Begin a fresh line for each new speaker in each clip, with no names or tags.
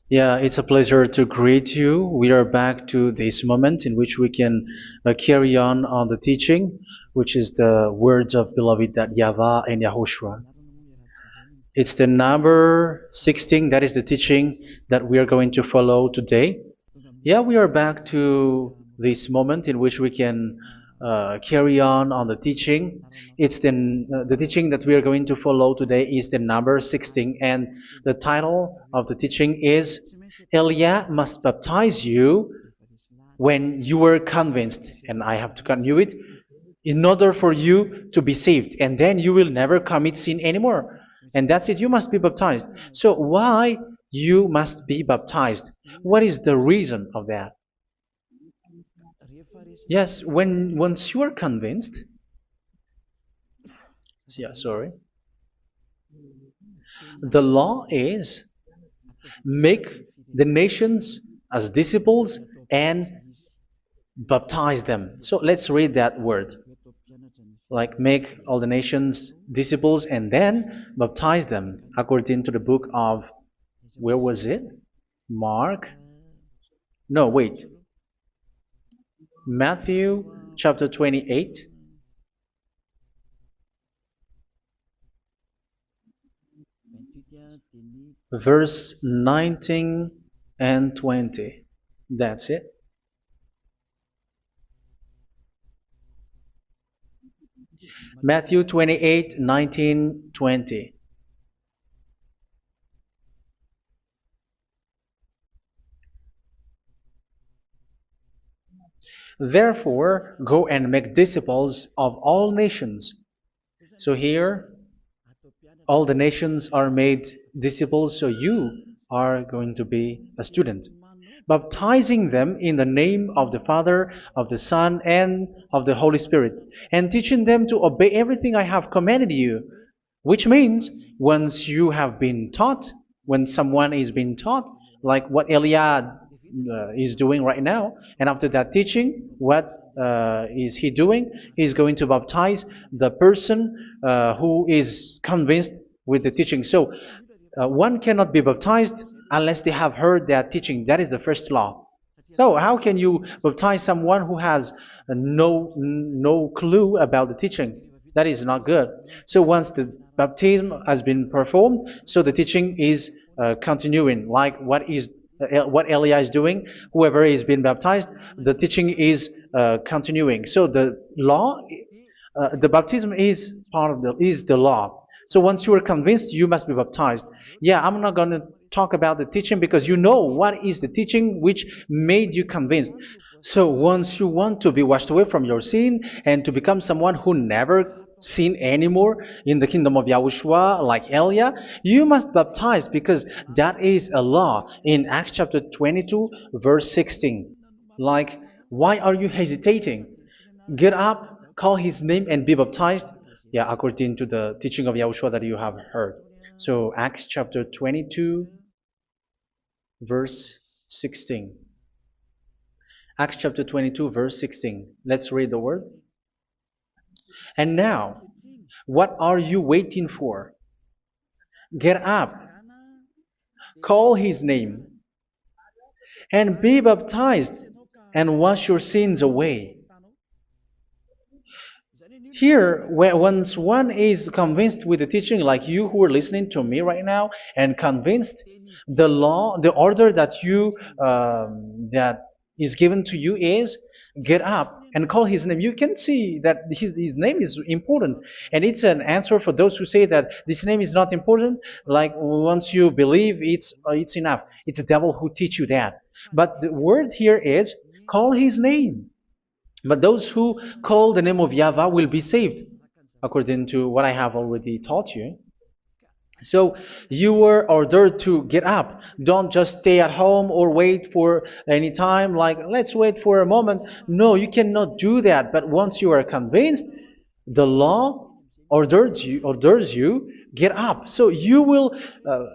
Yeah, it's a pleasure to greet you. We are back to this moment in which we can carry on the teaching, which is the words of beloved that YAHVAH and YAHOSHUA. It's the number 16, that is the teaching that we are going to follow today. Yeah, we are back to this moment in which we can carry on the teaching. It's the teaching that we are going to follow today is the number 16, and the title of the teaching is Elia must baptize you when you were convinced, and I have to continue it, in order for you to be saved, and then you will never commit sin anymore. And that's it, you must be baptized. So why you must be baptized? What is the reason of that? Yes, when once you are convinced, yeah, sorry, the law is make the nations as disciples and baptize them. So let's read that word. Like make all the nations disciples and then baptize them according to the book of, where was it? Mark? No, wait. Matthew chapter 28. Verse 19 and 20. That's it. Matthew 28, 19, 20. Therefore, go and make disciples of all nations. So here, all the nations are made disciples, so you are going to be a student. Baptizing them in the name of the Father, of the Son, and of the Holy Spirit, and teaching them to obey everything I have commanded you. Which means, once you have been taught, when someone is being taught, like what Elia is doing right now, and after that teaching, what is he doing? He's going to baptize the person who is convinced with the teaching. So one cannot be baptized unless they have heard that teaching. That is the first law. So how can you baptize someone who has no clue about the teaching? That is not good. So once the baptism has been performed, so the teaching is continuing, like what Elia is doing. Whoever is being baptized, the teaching is continuing. So the law, the baptism is part of the law. So once you are convinced, you must be baptized. Yeah, I'm not going to talk about the teaching because you know what is the teaching which made you convinced. So once you want to be washed away from your sin and to become someone who never sin anymore in the kingdom of Yahushua, like Elia, you must baptize because that is a law in Acts chapter 22, verse 16. Like, why are you hesitating? Get up, call his name, and be baptized. Yeah, according to the teaching of Yahushua that you have heard. So Acts chapter 22, verse 16. Acts chapter 22, verse 16. Let's read the word. And now, what are you waiting for? Get up, call his name, and be baptized, and wash your sins away. Here, once one is convinced with the teaching, like you who are listening to me right now, and convinced, the law, the order that that is given to you is get up and call his name. You can see that his name is important, and it's an answer for those who say that this name is not important. Like once you believe, it's enough. It's the devil who teach you that. But the word here is call his name. But those who call the name of YAHVAH will be saved, according to what I have already taught you. So you were ordered to get up. Don't just stay at home or wait for any time, like let's wait for a moment. No, you cannot do that. But once you are convinced, the law orders you get up. So you will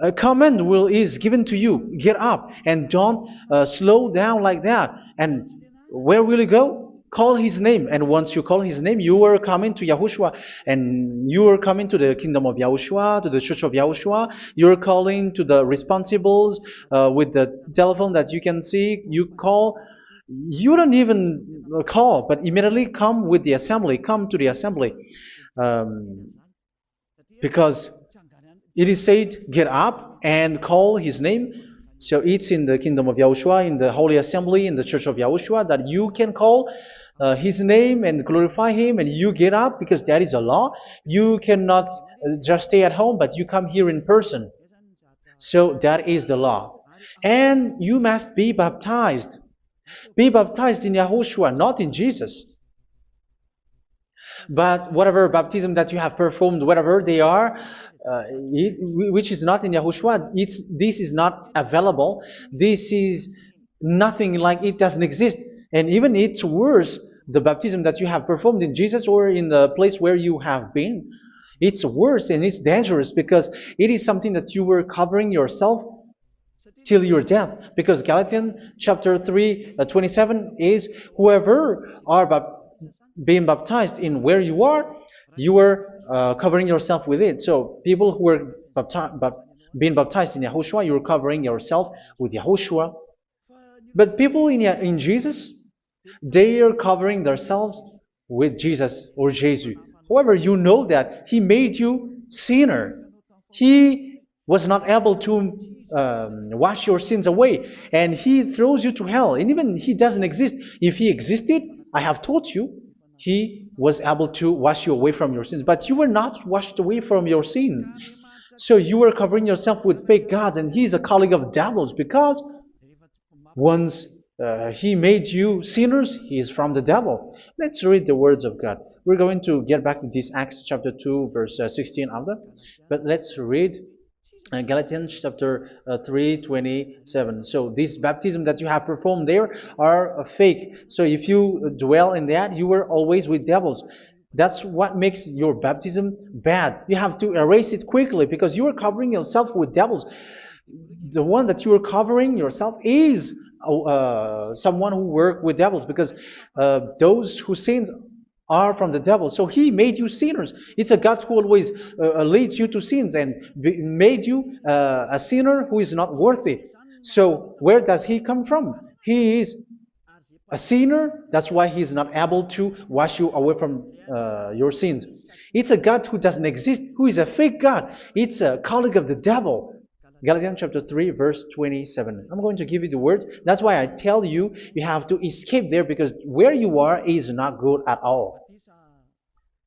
a command is given to you. Get up and don't slow down like that. And where will you go? Call his name, and once you call his name, you are coming to Yahushua, and you are coming to the kingdom of Yahushua, to the church of Yahushua. You're calling to the responsibles with the telephone that you can see. You call. You don't even call, but immediately come with the assembly. Come to the assembly, um, because it is said, get up and call his name. So it's in the kingdom of Yahushua, in the holy assembly, in the church of Yahushua, that you can call his name and glorify him, and you get up because that is a law. You cannot just stay at home, but you come here in person. So that is the law. And you must be baptized. Be baptized in Yahushua, not in Jesus. But whatever baptism that you have performed, whatever they are, which is not in Yahushua, this is not available. This is nothing, like it doesn't exist. And even it's worse, the baptism that you have performed in Jesus or in the place where you have been. It's worse and it's dangerous because it is something that you were covering yourself till your death. Because Galatians chapter 3, 27 is, whoever are being baptized in where you are covering yourself with it. So people who are being baptized in Yahushua, you're covering yourself with Yahushua. But people in Jesus, they are covering themselves with Jesus or Jesus. However, you know that he made you sinner. He was not able to wash your sins away, and he throws you to hell. And even he doesn't exist. If he existed, I have told you, he was able to wash you away from your sins. But you were not washed away from your sins. So you were covering yourself with fake gods, and he's a colleague of devils, because once he made you sinners, he is from the devil. Let's read the words of God. We're going to get back to this Acts chapter 2, verse 16 after. But let's read Galatians chapter 3, 27. So this baptism that you have performed there are fake. So if you dwell in that, you were always with devils. That's what makes your baptism bad. You have to erase it quickly because you are covering yourself with devils. The one that you are covering yourself is someone who works with devils, because those who sin are from the devil. So he made you sinners. It's a God who always leads you to sins and made you a sinner who is not worthy. So where does he come from? He is a sinner. That's why he is not able to wash you away from your sins. It's a God who doesn't exist, who is a fake God. It's a colleague of the devil. Galatians chapter 3, verse 27. I'm going to give you the words. That's why I tell you, you have to escape there, because where you are is not good at all.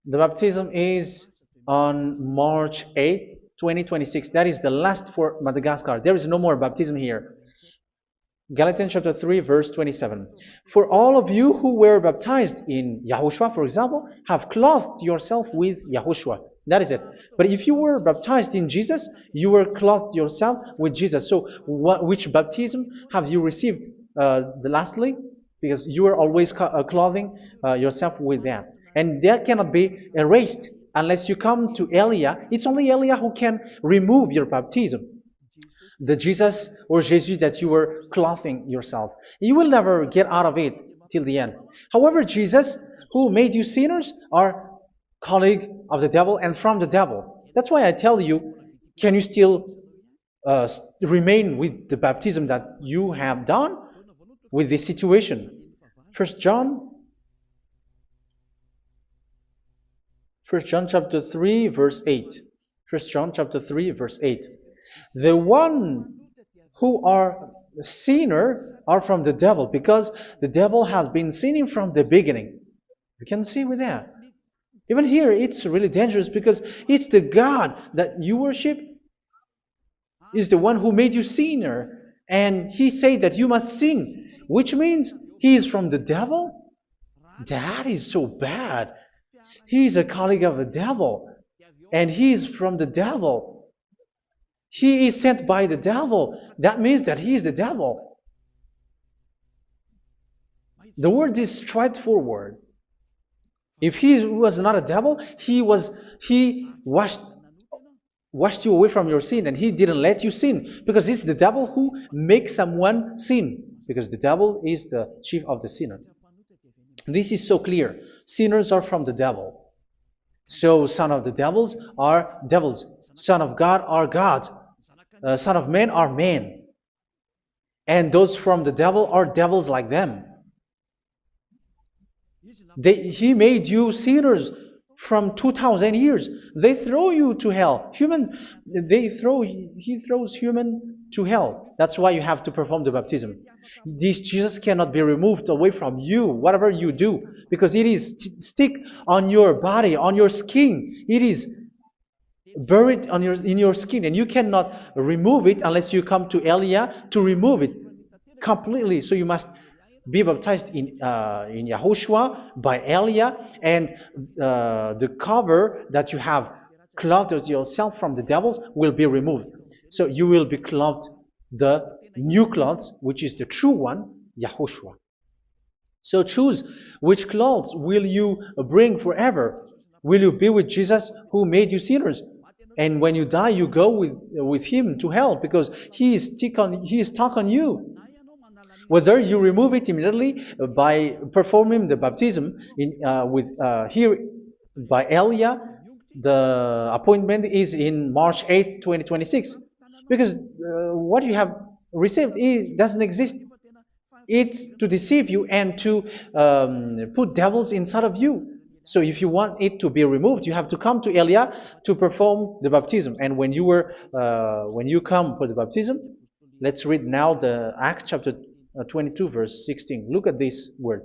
The baptism is on March 8, 2026. That is the last for Madagascar. There is no more baptism here. Galatians chapter 3, verse 27. For all of you who were baptized in Yahushua, for example, have clothed yourself with Yahushua. That is it. But if you were baptized in Jesus, you were clothed yourself with Jesus. So which baptism have you received lastly? Because you are always clothing yourself with that. And that cannot be erased unless you come to Elia. It's only Elia who can remove your baptism. The Jesus or Jesus that you were clothing yourself. You will never get out of it till the end. However, Jesus, who made you sinners, are colleague of the devil and from the devil. That's why I tell you, can you still remain with the baptism that you have done with this situation? 1 John chapter 3, verse 8. 1 John chapter 3, verse 8. The one who are sinner are from the devil, because the devil has been sinning from the beginning. You can see with that. Even here, it's really dangerous, because it's the God that you worship is the one who made you sinner, and he said that you must sin, which means he is from the devil. That is so bad. He is a colleague of the devil, and he is from the devil. He is sent by the devil. That means that he is the devil. The word is straightforward. If he was not a devil, he washed you away from your sin, and he didn't let you sin, because it's the devil who makes someone sin, because the devil is the chief of the sinner. This is so clear. Sinners are from the devil. So son of the devils are devils. Son of God are gods. Son of men are men. And those from the devil are devils like them. He made you sinners from 2,000 years. They throw you to hell. He throws human to hell. That's why you have to perform the baptism. This Jesus cannot be removed away from you, whatever you do, because it is stick on your body, on your skin. It is buried in your skin, and you cannot remove it unless you come to Elia to remove it completely. So you must be baptized in Yahushua by Elia, and the cover that you have clothed yourself from the devils will be removed. So you will be clothed the new clothes, which is the true one, Yahushua. So choose which clothes will you bring forever. Will you be with Jesus who made you sinners? And when you die, you go with him to hell because he is stuck on you. Whether you remove it immediately by performing the baptism here by Elia, the appointment is in March 8, 2026. Because what you have received doesn't exist. It's to deceive you and to put devils inside of you. So if you want it to be removed, you have to come to Elia to perform the baptism. And when you come for the baptism, let's read now the Acts chapter 22 verse 16. Look at this word.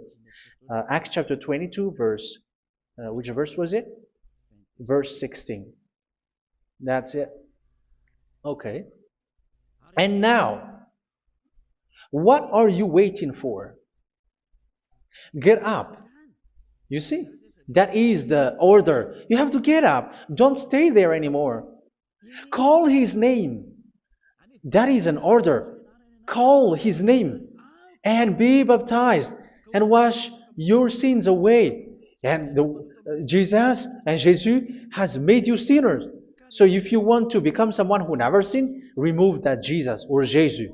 Acts chapter 22 verse, which verse was it? Verse 16. That's it. Okay. And now, what are you waiting for? Get up. You see, that is the order. You have to get up. Don't stay there anymore. Call his name. That is an order. Call his name and be baptized and wash your sins away. And Jesus has made you sinners. So if you want to become someone who never sinned, remove that Jesus or Jesus.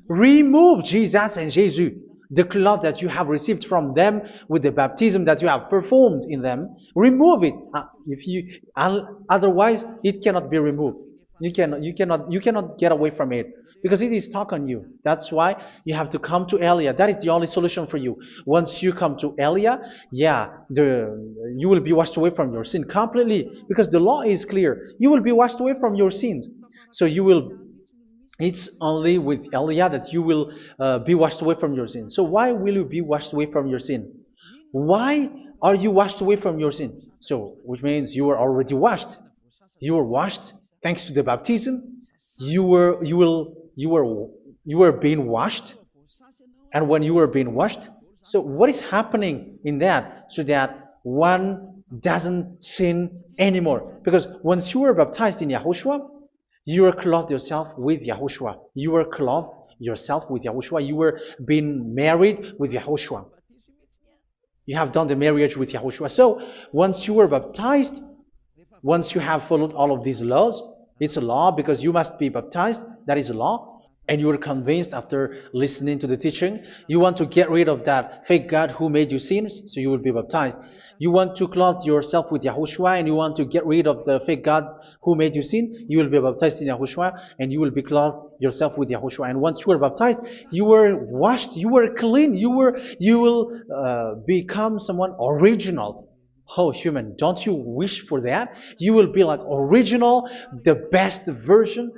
Remove Jesus and Jesus, the cloth that you have received from them with the baptism that you have performed in them. Remove it. Otherwise, it cannot be removed. You cannot get away from it because it is stuck on you. That's why you have to come to Elia. That is the only solution for you. Once you come to Elia, you will be washed away from your sin completely because the law is clear. You will be washed away from your sins. So it's only with Elia that you will be washed away from your sin. So why will you be washed away from your sin? Why are you washed away from your sin? So, which means you are already washed. You were washed thanks to the baptism. You were being washed, and when you were being washed, so what is happening in that? So that one doesn't sin anymore. Because once you were baptized in Yahushua, you were clothed yourself with Yahushua. You were clothed yourself with Yahushua. You were being married with Yahushua. You have done the marriage with Yahushua. So once you were baptized, once you have followed all of these laws, it's a law because you must be baptized. That is a law. And you are convinced after listening to the teaching, you want to get rid of that fake God who made you sinners, so you will be baptized. You want to clothe yourself with Yahushua and you want to get rid of the fake God who made you sin, you will be baptized in Yahushua and you will be clothed yourself with Yahushua. And once you are baptized, you were washed, you were clean, you will become someone original. Oh, human, don't you wish for that? You will be like original, the best version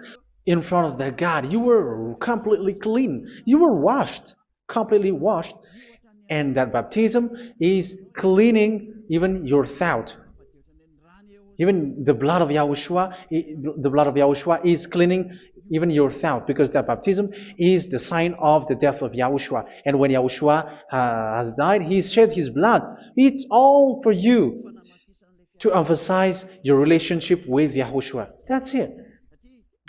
in front of that God. You were completely clean. You were washed, completely washed. And that baptism is cleaning even your thought. Even the blood of Yahushua is cleaning even your thought, because that baptism is the sign of the death of Yahushua. And when Yahushua has died, he shed his blood. It's all for you to emphasize your relationship with Yahushua. That's it.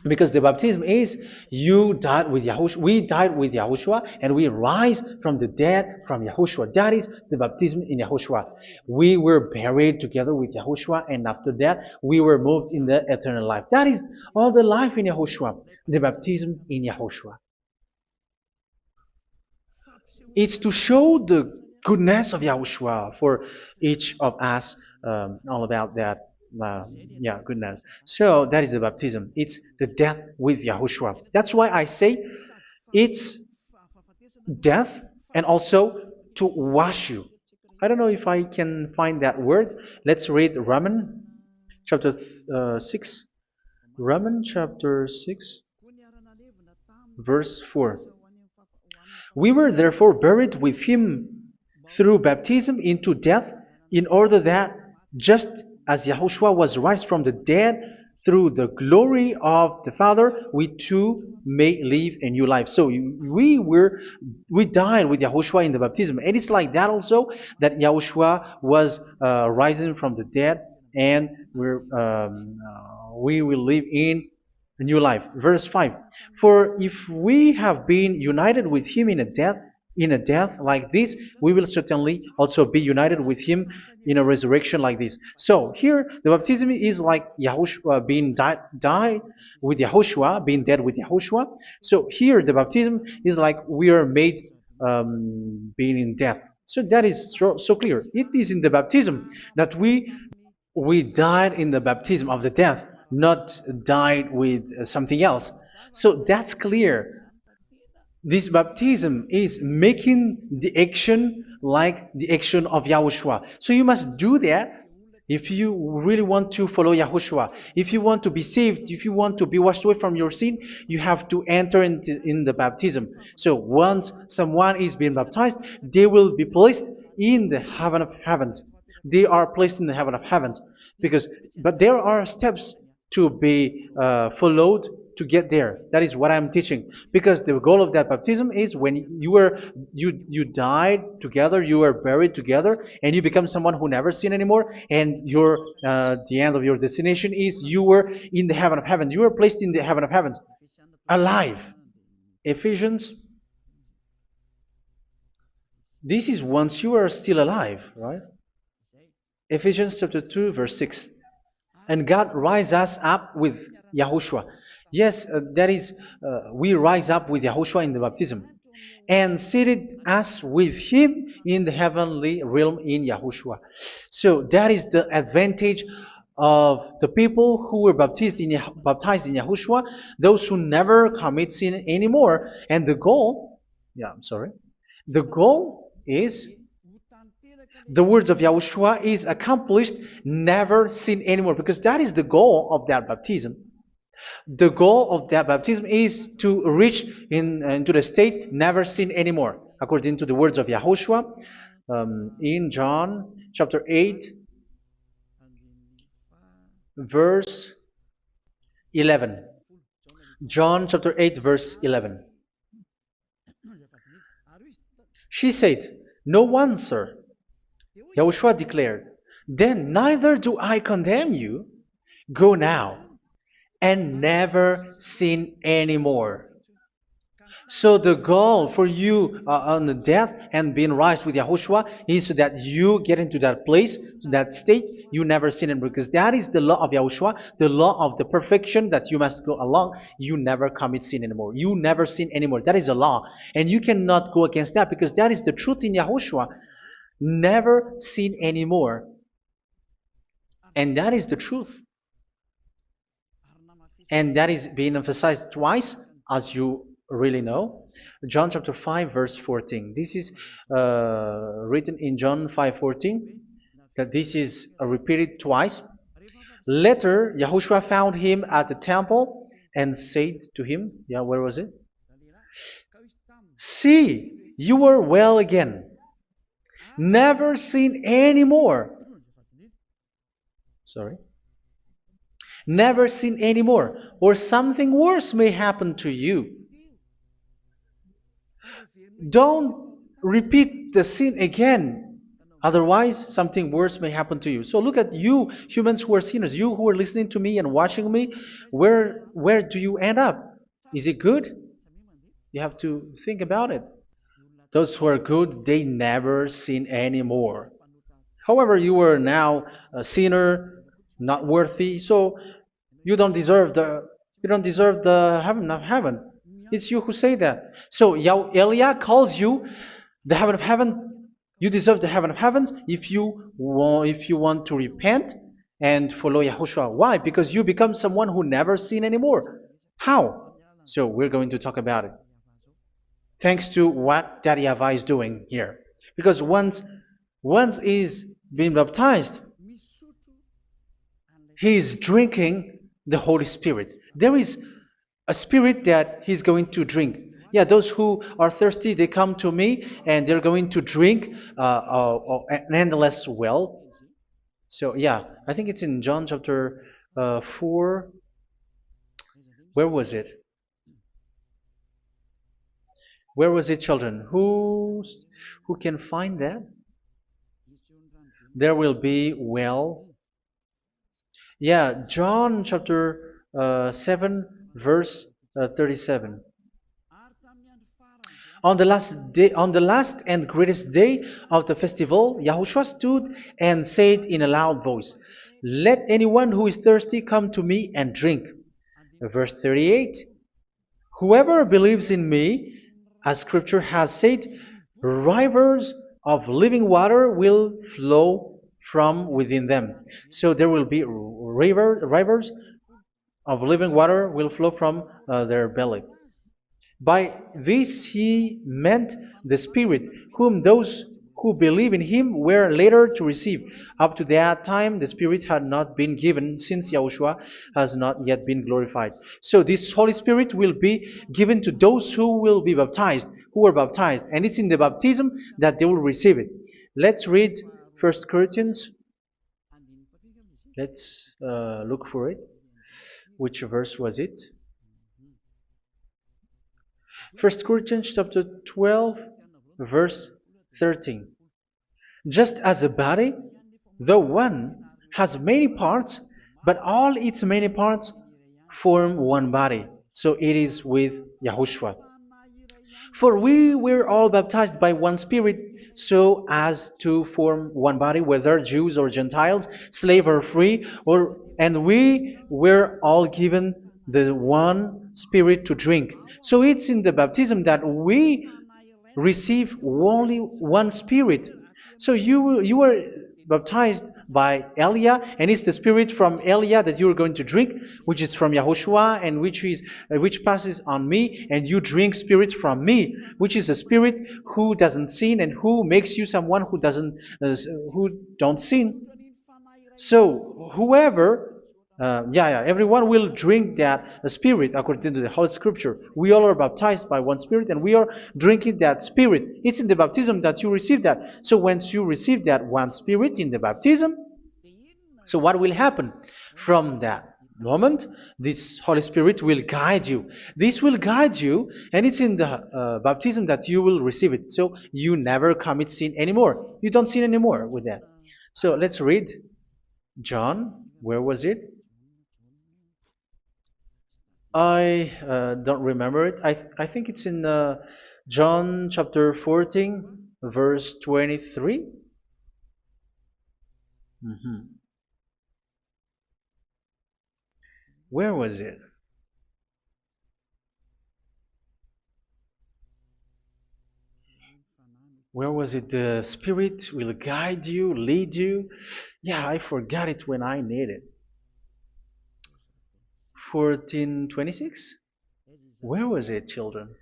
Because the baptism is you died with Yahushua, we died with Yahushua, and we rise from the dead from Yahushua. That is the baptism in Yahushua. We were buried together with Yahushua, and after that we were moved in the eternal life. That is all the life in Yahushua, the baptism in Yahushua. It's to show the goodness of Yahushua for each of us, all about that. Yeah, goodness. So that is the baptism. It's the death with Yahushua. That's why I say it's death and also to wash you. I don't know if I can find that word. Let's read Romans chapter 6. Romans chapter 6, verse 4. We were therefore buried with him through baptism into death, in order that, just as Yahushua was raised from the dead through the glory of the Father, we too may live a new life. So we died with Yahushua in the baptism, and it's like that also that Yahushua was rising from the dead, and we will live in a new life. Verse 5. For if we have been united with him in a death like this, we will certainly also be united with him in a resurrection like this. So here the baptism is like Yahushua being died with Yahushua, being dead with Yahushua. So here the baptism is like we are made being in death. So that is so clear. It is in the baptism that we died in the baptism of the death, not died with something else. So that's clear. This baptism is making the action like the action of Yahushua. So you must do that if you really want to follow Yahushua. If you want to be saved, if you want to be washed away from your sin, you have to enter in the baptism. So once someone is being baptized, they will be placed in the heaven of heavens. They are placed in the heaven of heavens but there are steps to be followed to get there. That is what I'm teaching. Because the goal of that baptism is when you died together, you were buried together, and you become someone who never sin anymore. And the end of your destination is you were in the heaven of heaven. You were placed in the heaven of heavens, alive. Ephesians. This is once you are still alive, right? Ephesians chapter 2, verse 6. And God rise us up with Yahushua. Yes, that is, we rise up with Yahushua in the baptism. And seated us with him in the heavenly realm in Yahushua. So that is the advantage of the people who were baptized in Yahushua, those who never commit sin anymore. And the goal, the goal is the words of Yahushua is accomplished, never sin anymore, because that is the goal of that baptism. The goal of that baptism is to reach into the state never sin anymore, according to the words of Yahushua in John chapter 8, verse 11. John chapter 8, verse 11. She said, "No one, sir." Yahushua declared, "Then neither do I condemn you. Go now and never sin anymore." So the goal for you on the death and being raised with Yahushua is so that you get into that place, that state, you never sin anymore. Because that is the law of Yahushua, the law of the perfection that you must go along. You never commit sin anymore. You never sin anymore. That is a law. And you cannot go against that because that is the truth in Yahushua. Never sin anymore. And that is the truth. And that is being emphasized twice, as you really know. John chapter 5, verse 14. This is written in John 5:14, that this is repeated twice. Later, Yahushua found him at the temple and said to him, where was it? "See, you are well again. Never sin anymore." Never sin anymore, or something worse may happen to you. Don't repeat the sin again. Otherwise, something worse may happen to you. So look at you, humans who are sinners, you who are listening to me and watching me. Where do you end up? Is it good? You have to think about it. Those who are good, they never sin anymore. However, you are now a sinner, not worthy, so you don't deserve the heaven of heaven. It's you who say that. So Eliah calls you the heaven of heaven You deserve the heaven of heavens if you want to repent and follow Yahushua. Why? Because you become someone who never sin anymore. How? So we're going to talk about it. Thanks to what Daddy YAHVAH is doing here. Because once he's been baptized, he is drinking the Holy Spirit. There is a spirit that he's going to drink. Yeah, those who are thirsty, they come to me and they're going to drink an endless well. So, yeah, I think it's in John chapter 4. Where was it? Where was it, children? Who can find that? There will be well. Yeah, John chapter 7, verse 37. On the last and greatest day of the festival, Yahushua stood and said in a loud voice, "Let anyone who is thirsty come to me and drink." Verse 38, "Whoever believes in me, as Scripture has said, rivers of living water will flow from within them." So there will be rivers of living water will flow from their belly. By this he meant the Spirit, whom those who believe in him were later to receive. Up to that time, the Spirit had not been given, since Yahushua has not yet been glorified. So this Holy Spirit will be given to those who will be baptized, who were baptized, and it's in the baptism that they will receive it. Let's read 1 Corinthians. Let's look for it. Which verse was it? 1 Corinthians chapter 12, verse 13. Just as a body, though one, has many parts, but all its many parts form one body. So it is with Yahushua. For we were all baptized by one Spirit, so as to form one body, whether Jews or Gentiles, slave or free, and we were all given the one Spirit to drink. So it's in the baptism that we receive only one Spirit. So you were baptized by Elia, and it's the Spirit from Elia that you are going to drink, which is from Yahushua, and which passes on me, and you drink Spirit from me, which is a Spirit who doesn't sin and who makes you someone who don't sin. So whoever everyone will drink that Spirit according to the Holy Scripture. We all are baptized by one Spirit, and we are drinking that Spirit. It's in the baptism that you receive that. So once you receive that one Spirit in the baptism, so what will happen from that moment? This Holy Spirit will guide you. This will guide you, and it's in the baptism that you will receive it. So you never commit sin anymore. You don't sin anymore with that. So let's read John. Where was it? I don't remember it. I think it's in John chapter 14, verse 23. Mhm. Where was it? Where was it? The Spirit will guide you, lead you. Yeah, I forgot it when I need it. 14:26? Where was it, children?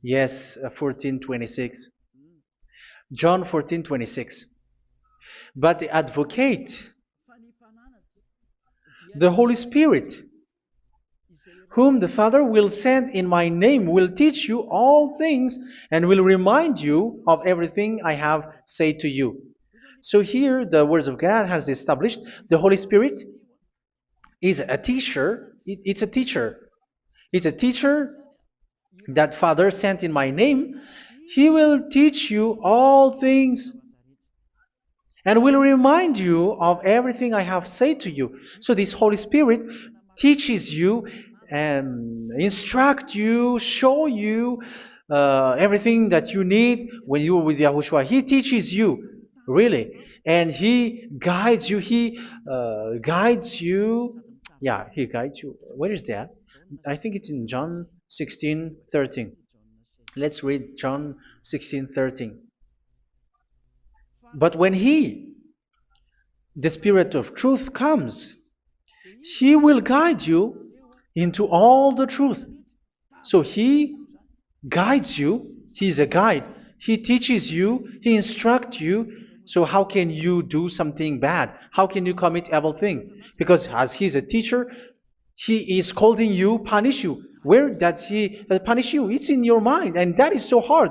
Yes, 14:26. John 14:26. But the advocate, the Holy Spirit, whom the Father will send in my name, will teach you all things and will remind you of everything I have said to you. So here the words of God has established the Holy Spirit is a teacher. It's a teacher. It's a teacher that Father sent in my name. He will teach you all things and will remind you of everything I have said to you. So this Holy Spirit teaches you and instruct you, show you everything that you need when you are with Yahushua. He teaches you, really, and He guides you. He guides you. Yeah, He guides you. Where is that? I think it's in John 16:13. Let's read John 16:13. But when He, the Spirit of truth, comes, He will guide you into all the truth. So He guides you. He's a guide. He teaches you. He instructs you. So how can you do something bad? How can you commit evil thing? Because as He's a teacher, He is scolding you, punish you. Where does He punish you? It's in your mind, and that is so hard.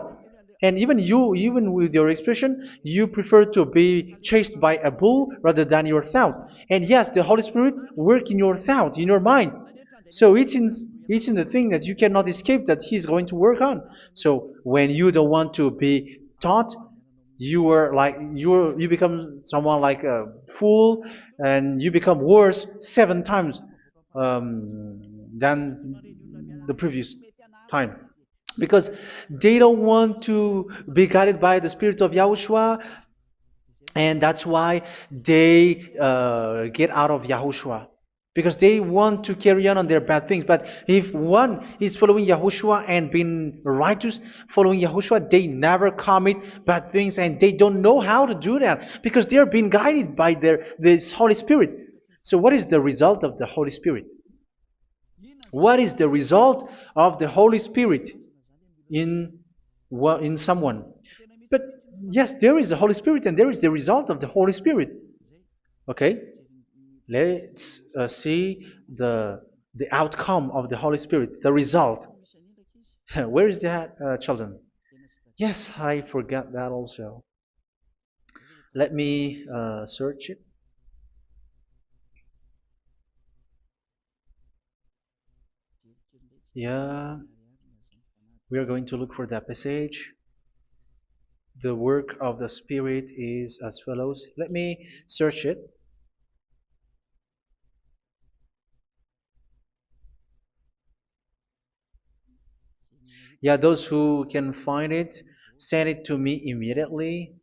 And even you, even with your expression, you prefer to be chased by a bull rather than your thought. And yes, the Holy Spirit work in your thought, in your mind. So it's in the thing that you cannot escape that He's going to work on. So when you don't want to be taught, you become someone like a fool, and you become worse 7 times than the previous time, because they don't want to be guided by the Spirit of Yahushua, and that's why they get out of Yahushua, because they want to carry on their bad things. But if one is following Yahushua and being righteous, following Yahushua, they never commit bad things, and they don't know how to do that because they are being guided by this Holy Spirit. So what is the result of the Holy Spirit? What is the result of the Holy Spirit in someone? But yes, there is the Holy Spirit, and there is the result of the Holy Spirit. Okay, let's see the outcome of the Holy Spirit, the result. Where is that, children? Yes, I forgot that also. Let me search it. Yeah, we are going to look for that passage. The work of the Spirit is as follows. Let me search it. Yeah, those who can find it, send it to me immediately.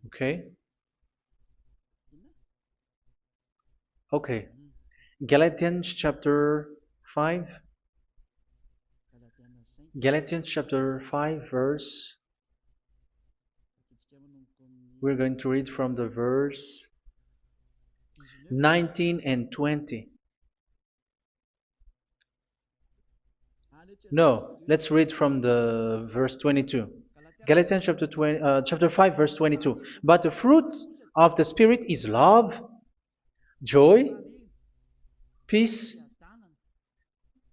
Okay. Okay. Galatians chapter 5. Galatians chapter 5 verse. We're going to read from the verse 19 and 20. No, let's read from the verse 22. Galatians chapter 5 verse 22. But the fruit of the Spirit is love, joy, peace,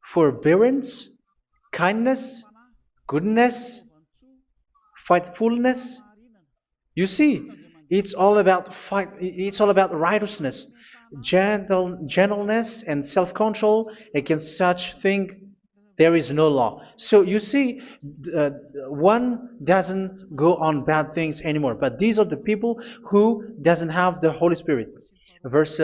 forbearance, kindness, goodness, faithfulness. You see, it's all about fight. It's all about righteousness, gentleness, and self-control. Against such thing, there is no law. So you see, uh, one doesn't go on bad things anymore. But these are the people who doesn't have the Holy Spirit. Verse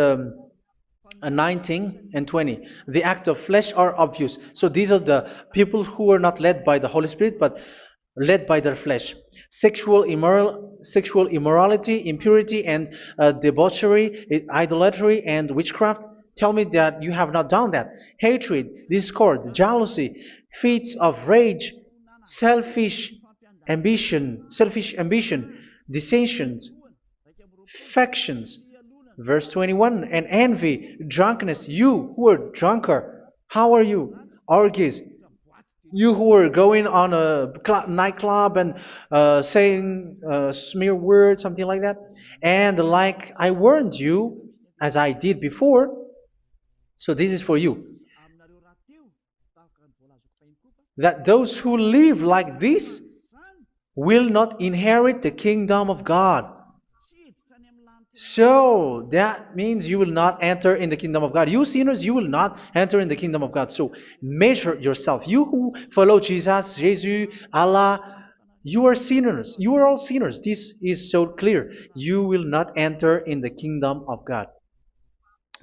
19 and 20. The act of flesh are obvious. So these are the people who are not led by the Holy Spirit, but led by their flesh. Sexual immorality, impurity, and debauchery, idolatry, and witchcraft. Tell me that you have not done that. Hatred, discord, jealousy, fits of rage, selfish ambition, dissensions, factions. Verse 21, and envy, drunkenness. You who are drunkard, how are you? Orgies. You who are going on a nightclub and saying smear words, something like that. And like I warned you, as I did before, so this is for you, that those who live like this will not inherit the kingdom of God. So that means you will not enter in the kingdom of God. You sinners, you will not enter in the kingdom of God. So measure yourself. You who follow Jesus, Allah, you are sinners. You are all sinners. This is so clear. You will not enter in the kingdom of God.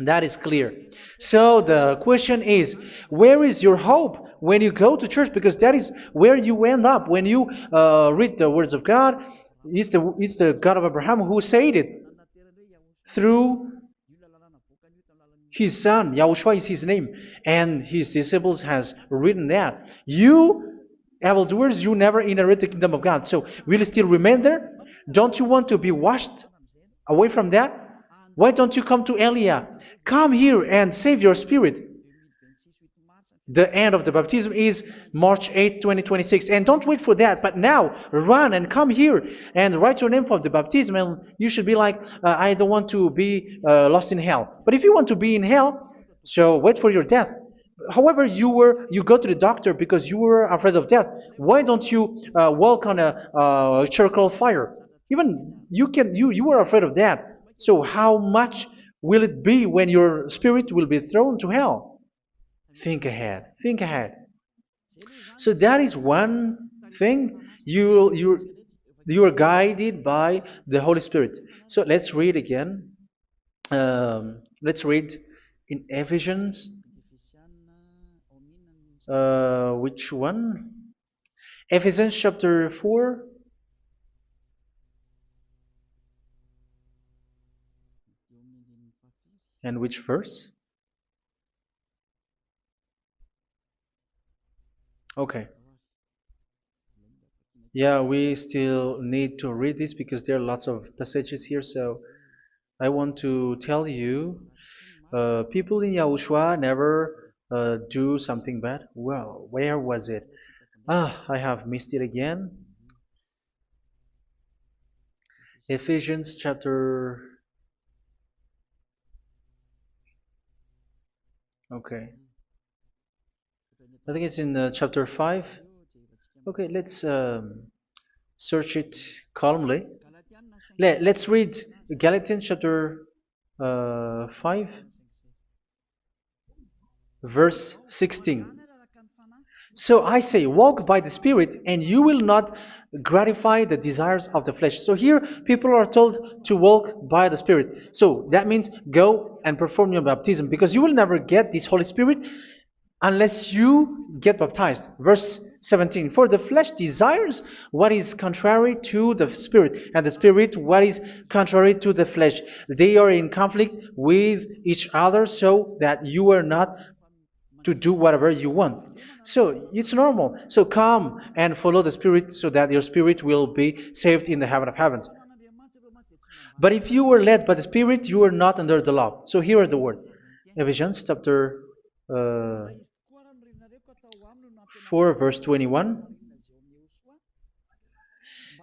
That is clear. So the question is, where is your hope when you go to church? Because that is where you end up when you read the words of God. It's the God of Abraham who said it through His son, Yahushua is his name, and his disciples has written that. You, evildoers, you never inherit the kingdom of God. So will you still remain there? Don't you want to be washed away from that? Why don't you come to Elia? Come here and save your spirit. The end of the baptism is March 8th, 2026. And don't wait for that, but now run and come here and write your name for the baptism. And you should be like, I don't want to be lost in hell. But if you want to be in hell, so wait for your death. However, you go to the doctor because you were afraid of death. Why don't you walk on a charcoal fire? Even you were afraid of that. So how much will it be when your spirit will be thrown to hell? Think ahead. Think ahead. So that is one thing. You are guided by the Holy Spirit. So let's read again. Let's read in Ephesians. Which one? Ephesians chapter 4. And which verse? Okay. Yeah, we still need to read this because there are lots of passages here. So I want to tell you, people in Yahushua never do something bad. Well, where was it? I have missed it again. Ephesians chapter. Okay. I think it's in chapter 5. Okay, let's search it calmly. Let's read Galatians chapter 5, verse 16. So I say, walk by the Spirit, and you will not gratify the desires of the flesh. So here, people are told to walk by the Spirit. So that means go and perform your baptism, because you will never get this Holy Spirit unless you get baptized. Verse 17. For the flesh desires what is contrary to the Spirit, and the Spirit what is contrary to the flesh. They are in conflict with each other, so that you are not to do whatever you want. So it's normal. So come and follow the Spirit so that your spirit will be saved in the heaven of heavens. But if you were led by the Spirit, you are not under the law. So here are the word. Ephesians chapter 4 verse 21.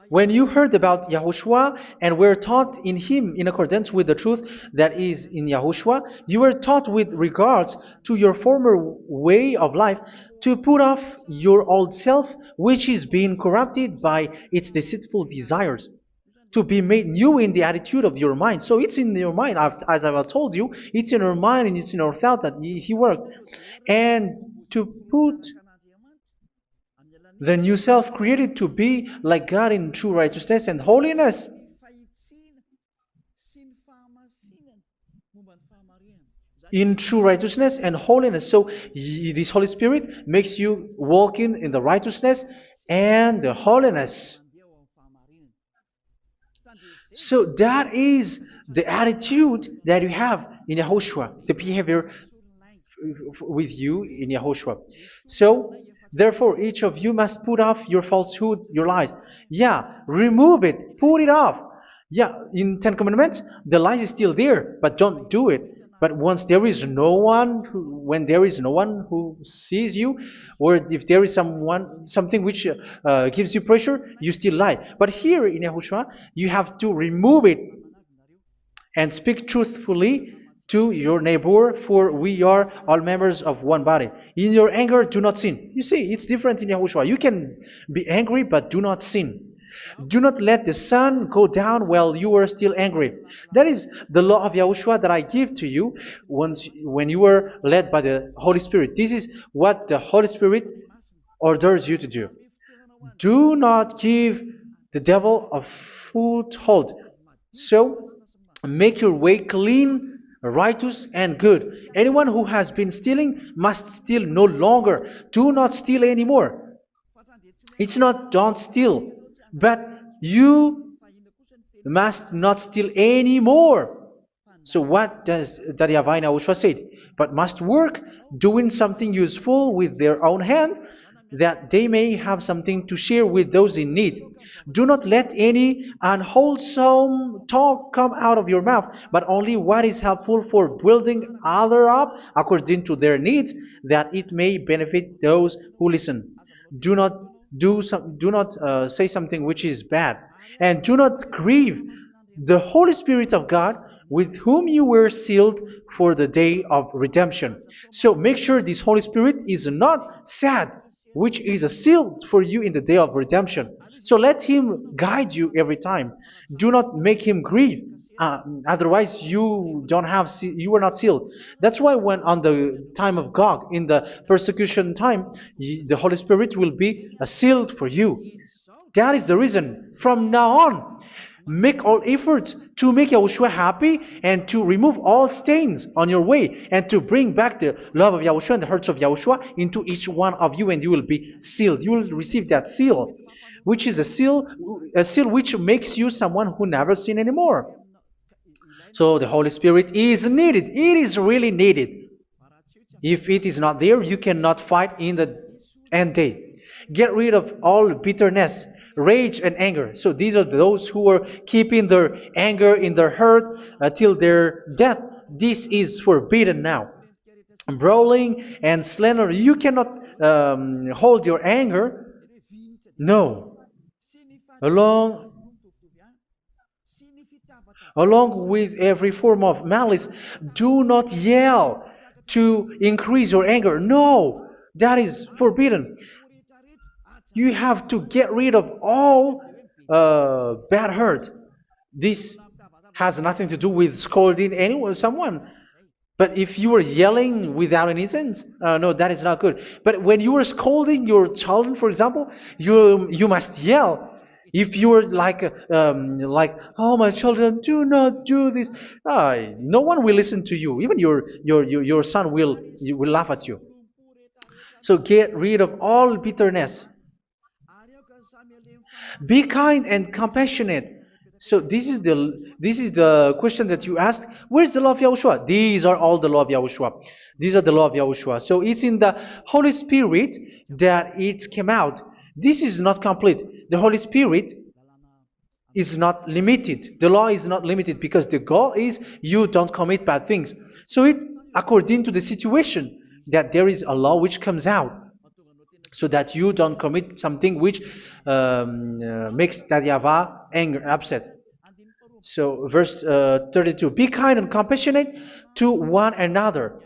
When you heard about Yahushua and were taught in him in accordance with the truth that is in Yahushua, you were taught with regards to your former way of life to put off your old self, which is being corrupted by its deceitful desires, to be made new in the attitude of your mind. So it's in your mind, as I've told you, it's in your mind and it's in your thought that he worked. And to put the new self created to be like God in true righteousness and holiness. In true righteousness and holiness. So this Holy Spirit makes you walking in the righteousness and the holiness. So that is the attitude that you have in Yahushua, the behavior with you in Yahushua. So therefore, each of you must put off your falsehood, your lies. Yeah, remove it, put it off. Yeah, in Ten Commandments, the lies is still there, but don't do it. But once there is no one, when there is no one who sees you, or if there is something which gives you pressure, you still lie. But here in Yahushua, you have to remove it and speak truthfully to your neighbor, for we are all members of one body. In your anger, do not sin. You see, it's different in Yahushua. You can be angry, but do not sin. Do not let the sun go down while you are still angry. That is the law of Yahushua that I give to you when you were led by the Holy Spirit. This is what the Holy Spirit orders you to do. Do not give the devil a foothold. So, make your way clean, righteous and good. Anyone who has been stealing must steal no longer. Do not steal anymore. It's not don't steal, but you must not steal anymore. So what does the Yahweh Yahushua say? But must work doing something useful with their own hand, that they may have something to share with those in need. Do not let any unwholesome talk come out of your mouth, but only what is helpful for building other up according to their needs, that it may benefit those who listen. Do not do not say something which is bad, and do not grieve the Holy Spirit of God, with whom you were sealed for the day of redemption. So make sure this Holy Spirit is not sad, which is a seal for you in the day of redemption. So let Him guide you every time. Do not make Him grieve. Otherwise, you don't have you were not sealed. That's why when on the time of God, in the persecution time, the Holy Spirit will be sealed for you. That is the reason. From now on, make all efforts to make Yahushua happy and to remove all stains on your way and to bring back the love of Yahushua and the hearts of Yahushua into each one of you, and you will be sealed. You will receive that seal, which is a seal which makes you someone who never sin anymore. So the Holy Spirit is needed. It is really needed. If it is not there, you cannot fight in the end day. Get rid of all bitterness, rage, and anger. So these are those who are keeping their anger in their heart till their death. This is forbidden now. Brawling and slander. You cannot hold your anger. No. Along Along with every form of malice, do not yell to increase your anger. No, that is forbidden. You have to get rid of all bad hurt. This has nothing to do with scolding anyone, someone. But if you are yelling without any sense, no, that is not good. But when you are scolding your child, for example, you must yell. If you are like, oh my children, do not do this, no one will listen to you. Even your son will laugh at you. So get rid of all bitterness. Be kind and compassionate. So this is the question that you asked. Where's the law of Yahushua? These are all the law of Yahushua. These are the law of Yahushua. So it's in the Holy Spirit that it came out. This is not complete. The Holy Spirit is not limited. The law is not limited because the goal is you don't commit bad things. So it according to the situation that there is a law which comes out, so that you don't commit something which makes that YAHVAH anger, upset. So verse 32, be kind and compassionate to one another.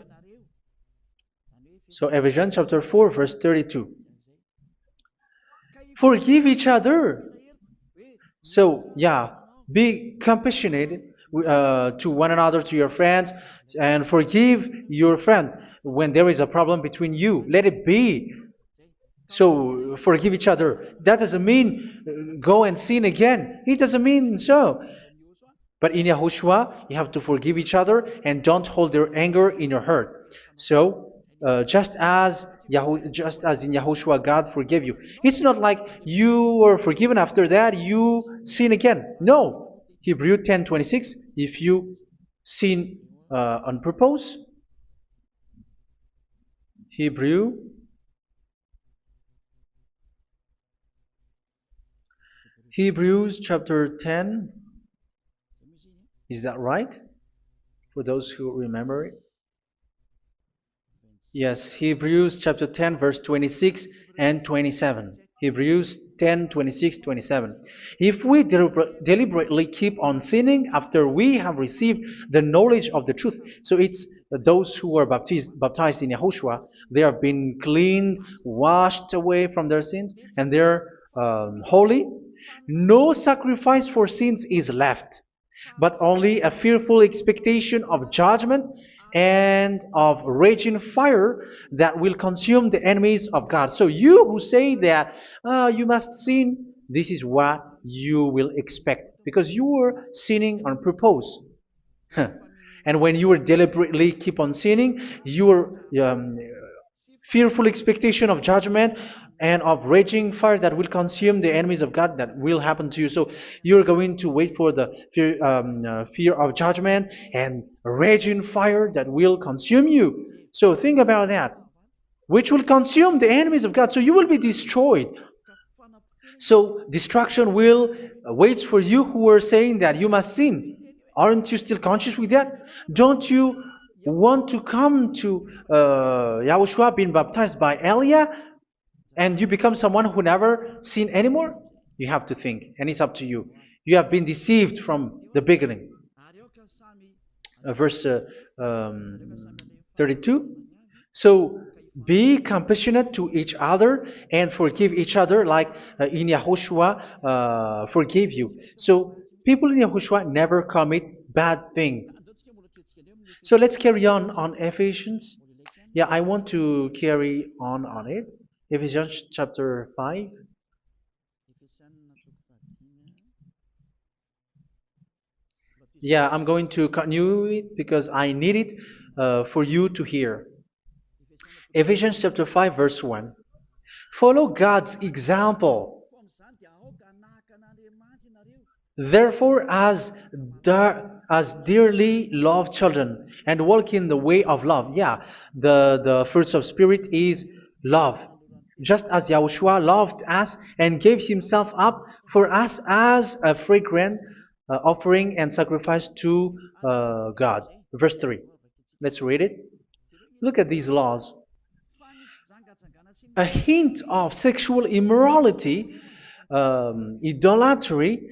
So Ephesians chapter 4 verse 32. Forgive each other. So yeah, be compassionate to one another, to your friends, and forgive your friend when there is a problem between you. Let it be. So forgive each other. That doesn't mean go and sin again. It doesn't mean so. But in Yahushua, you have to forgive each other and don't hold their anger in your heart. So just as in Yahushua, God forgave you. It's not like you were forgiven after that you sin again. No. Hebrew 10:26. If you sin on purpose, Hebrews chapter 10. Is that right? For those who remember it? Yes, Hebrews chapter 10 verse 26 and 27. Hebrews 10, 26, 27. If we deliberately keep on sinning after we have received the knowledge of the truth, so it's those who are baptized in Yahushua, they have been cleaned, washed away from their sins, and they're holy. No sacrifice for sins is left, but only a fearful expectation of judgment and of raging fire that will consume the enemies of God. So you who say that you must sin, this is what you will expect, because you were sinning on purpose. And when you will deliberately keep on sinning, your fearful expectation of judgment and of raging fire that will consume the enemies of God that will happen to you. So you're going to wait for the fear of judgment and raging fire that will consume you. So think about that, which will consume the enemies of God. So you will be destroyed. So destruction will waits for you who are saying that you must sin. Aren't you still conscious with that? Don't you want to come to Yahushua being baptized by Elia and you become someone who never sin anymore? You have to think, and it's up to you. You have been deceived from the beginning. Verse 32. So be compassionate to each other and forgive each other like in Yahushua forgave you. So people in Yahushua never commit bad thing. So let's carry on Ephesians. Yeah, I want to carry on it. Ephesians chapter 5. Yeah, I'm going to continue it because I need it for you to hear. Ephesians chapter 5 verse 1. Follow God's example. Therefore, as dearly loved children, and walk in the way of love. Yeah, the fruits of spirit is love. Just as Yahushua loved us and gave himself up for us as a fragrant offering and sacrifice to God. Verse 3. Let's read it. Look at these laws. A hint of sexual immorality, idolatry,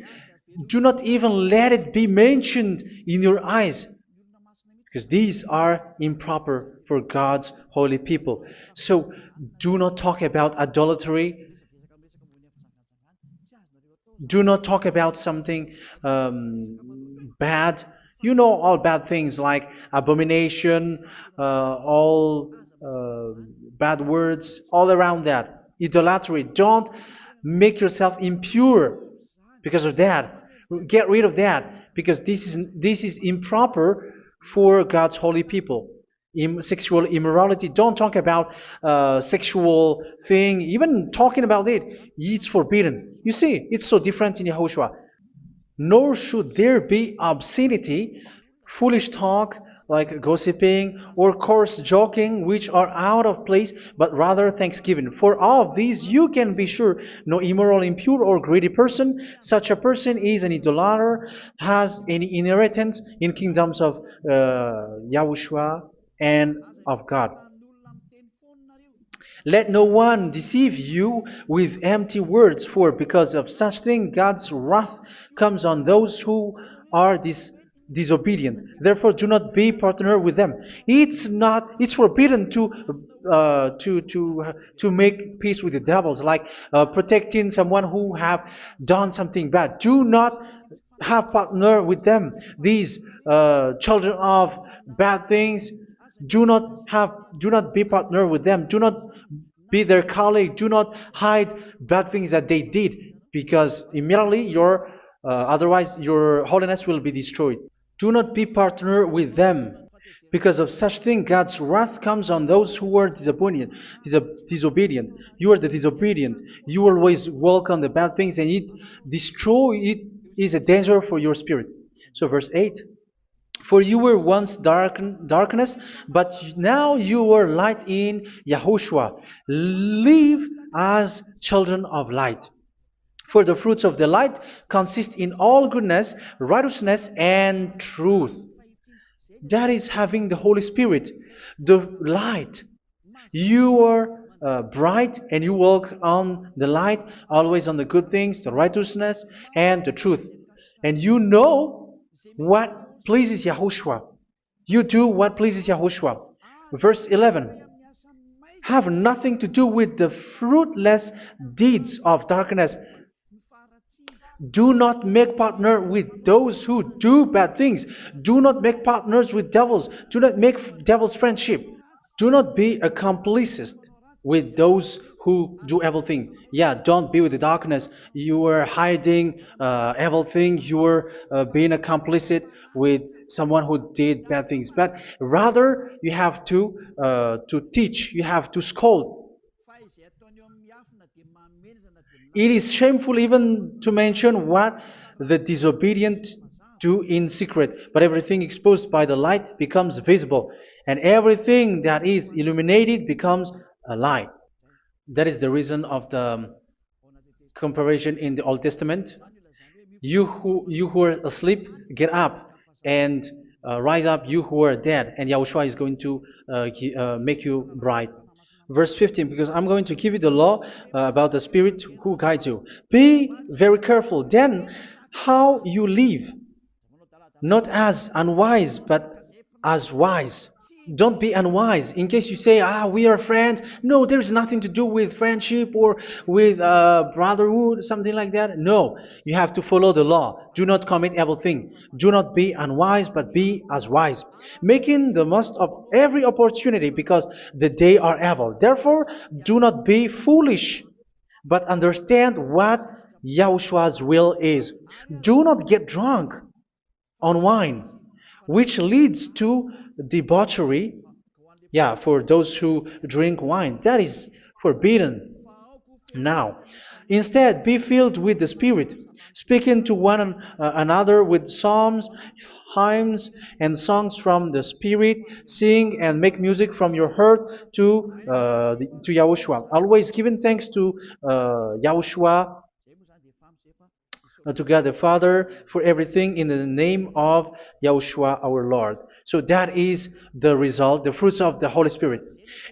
do not even let it be mentioned in your eyes, because these are improper for God's holy people. So do not talk about idolatry. Do not talk about something bad. You know all bad things like abomination, all bad words, all around that. Idolatry. Don't make yourself impure because of that. Get rid of that because this is improper for God's holy people. Sexual immorality. Don't talk about sexual thing. Even talking about it, it's forbidden. You see, it's so different in Yahushua. Nor should there be obscenity, foolish talk like gossiping or coarse joking, which are out of place, but rather thanksgiving. For of these you can be sure: no immoral, impure, or greedy person, such a person is an idolater, has any inheritance in kingdoms of Yahushua and of God. Let no one deceive you with empty words, for because of such thing God's wrath comes on those who are disobedient. Therefore, do not be partner with them. It's forbidden to make peace with the devils, like protecting someone who have done something bad. Do not have partner with them. These children of bad things, do not be partner with them. Do not be their colleague. Do not hide bad things that they did, because immediately otherwise your holiness will be destroyed. Do not be partner with them. Because of such thing, God's wrath comes on those who are disobedient. You are the disobedient. You always walk on the bad things, and it is a danger for your spirit. So verse 8. For you were once darkness, but now you are light in Yahushua. Live as children of light. For the fruits of the light consist in all goodness, righteousness, and truth. That is having the Holy Spirit, the light. You are bright and you walk on the light, always on the good things, the righteousness, and the truth. And you know what pleases Yahushua. You do what pleases Yahushua. Verse 11. Have nothing to do with the fruitless deeds of darkness. Do not make partner with those who do bad things. Do not make partners with devils. Do not make devil's friendship. Do not be a complicit with those who do evil thing. Yeah, don't be with the darkness. You are hiding evil things. You are being a complicit with someone who did bad things. But rather, you have to teach. You have to scold. It is shameful even to mention what the disobedient do in secret, but everything exposed by the light becomes visible, and everything that is illuminated becomes a light. That is the reason of the comparison in the Old Testament. You who are asleep, get up and rise up, you who are dead, and Yahushua is going to make you bright. Verse 15, because I'm going to give you the law about the Spirit who guides you. Be very careful then how you live, not as unwise, but as wise. Don't be unwise. In case you say, we are friends. No, there's nothing to do with friendship or with brotherhood, something like that. No, you have to follow the law. Do not commit evil thing. Do not be unwise, but be as wise, making the most of every opportunity, because the day are evil. Therefore, do not be foolish, but understand what Yahushua's will is. Do not get drunk on wine, which leads to debauchery. Yeah, for those who drink wine, that is forbidden now. Instead, be filled with the Spirit, speaking to one another with psalms, hymns, and songs from the Spirit. Sing and make music from your heart to Yahushua. Always giving thanks to Yahushua, to God the Father, for everything in the name of Yahushua our Lord. So that is the result, the fruits of the Holy Spirit.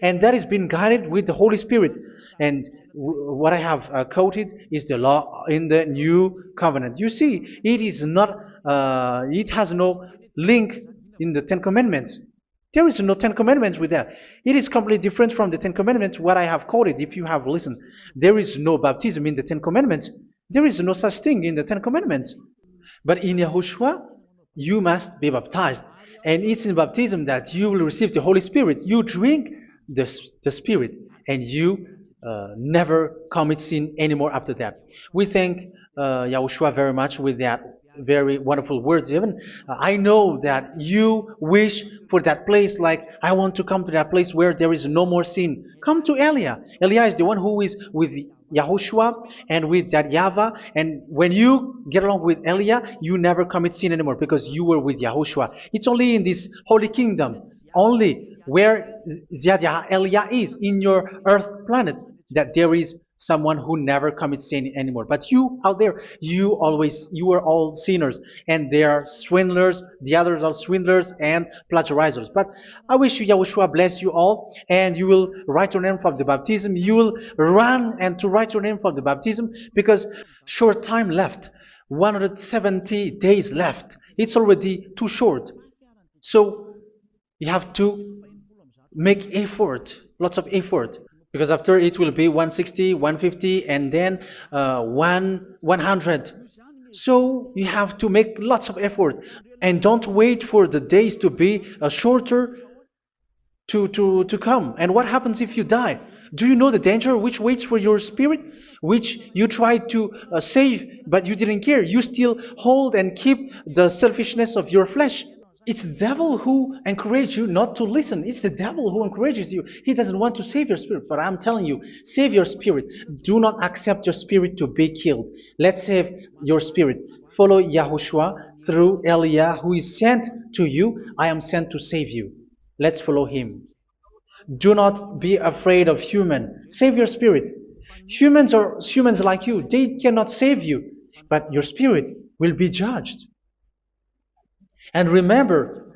And that is being guided with the Holy Spirit. And what I have quoted is the law in the new covenant. You see, it is not, it has no link in the Ten Commandments. There is no Ten Commandments with that. It is completely different from the Ten Commandments, what I have quoted, if you have listened. There is no baptism in the Ten Commandments. There is no such thing in the Ten Commandments. But in Yahushua, you must be baptized. And it's in baptism that you will receive the Holy Spirit. You drink the Spirit, and you never commit sin anymore after that. We thank Yahushua very much with that very wonderful words. Even I know that you wish for that place, like I want to come to that place where there is no more sin. Come to Elia. Elia is the one who is with Yahushua and with that YAHVAH. And when you get along with Elia, you never commit sin anymore because you were with Yahushua. It's only in this holy kingdom, only where Elia is, in your earth planet, that there is someone who never commits sin anymore. But you out there, you are all sinners, and they are swindlers. The others are swindlers and plagiarizers. But I wish you, Yahushua, bless you all, and you will write your name for the baptism. You will run and to write your name for the baptism, because short time left, 170 days left. It's already too short. So you have to make effort, lots of effort, because after it will be 160, 150, and then 100. So you have to make lots of effort, and don't wait for the days to be shorter to come. And what happens if you die? Do you know the danger which waits for your spirit, which you tried to save, but you didn't care? You still hold and keep the selfishness of your flesh. It's the devil who encourages you not to listen. It's the devil who encourages you. He doesn't want to save your spirit. But I'm telling you, save your spirit. Do not accept your spirit to be killed. Let's save your spirit. Follow Yahushua through Elia, who is sent to you. I am sent to save you. Let's follow him. Do not be afraid of human. Save your spirit. Humans are humans like you. They cannot save you. But your spirit will be judged. And remember,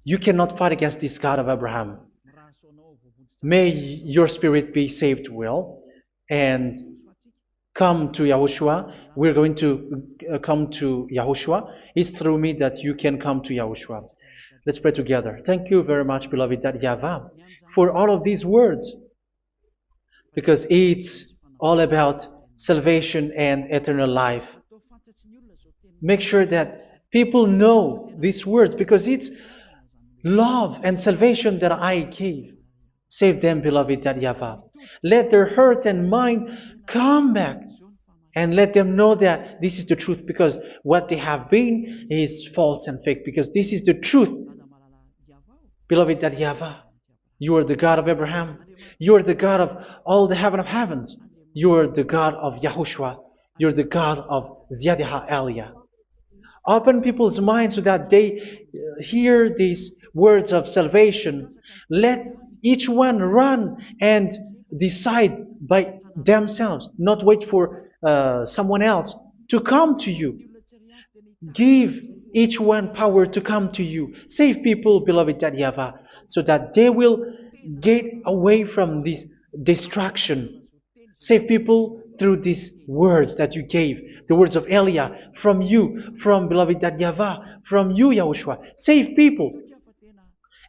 you cannot fight against this God of Abraham. May your spirit be saved well and come to Yahushua. We're going to come to Yahushua. It's through me that you can come to Yahushua. Let's pray together. Thank you very much, beloved YAHVAH, for all of these words, because it's all about salvation and eternal life. Make sure that people know these words, because it's love and salvation that I gave. Save them, beloved YAHVAH. Let their heart and mind come back, and let them know that this is the truth, because what they have been is false and fake, because this is the truth. Beloved YAHVAH, you are the God of Abraham. You are the God of all the heaven of heavens. You're the God of Yahushua. You're the God of Ziyadiha Elia. Open people's minds so that they hear these words of salvation. Let each one run and decide by themselves, not wait for someone else to come to you. Give each one power to come to you. Save people, beloved Yahavah, so that they will get away from this distraction. Save people through these words that you gave, the words of Elia, from you, from beloved Yahavah, from you, Yahushua. Save people.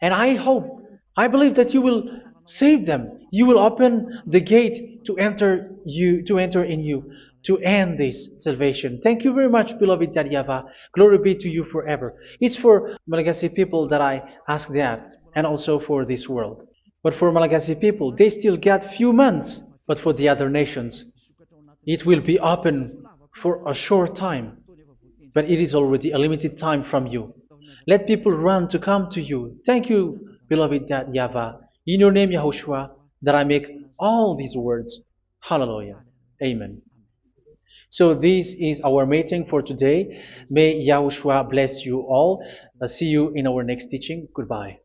And I believe that you will save them. You will open the gate to enter in you, to end this salvation. Thank you very much, beloved Yahavah. Glory be to you forever. It's for Malagasy people that I ask that, and also for this world. But for Malagasy people, they still get few months. But for the other nations, it will be open for a short time. But it is already a limited time from you. Let people run to come to you. Thank you, beloved Yahvah. In your name, Yahushua, that I make all these words. Hallelujah. Amen. So this is our meeting for today. May Yahushua bless you all. See you in our next teaching. Goodbye.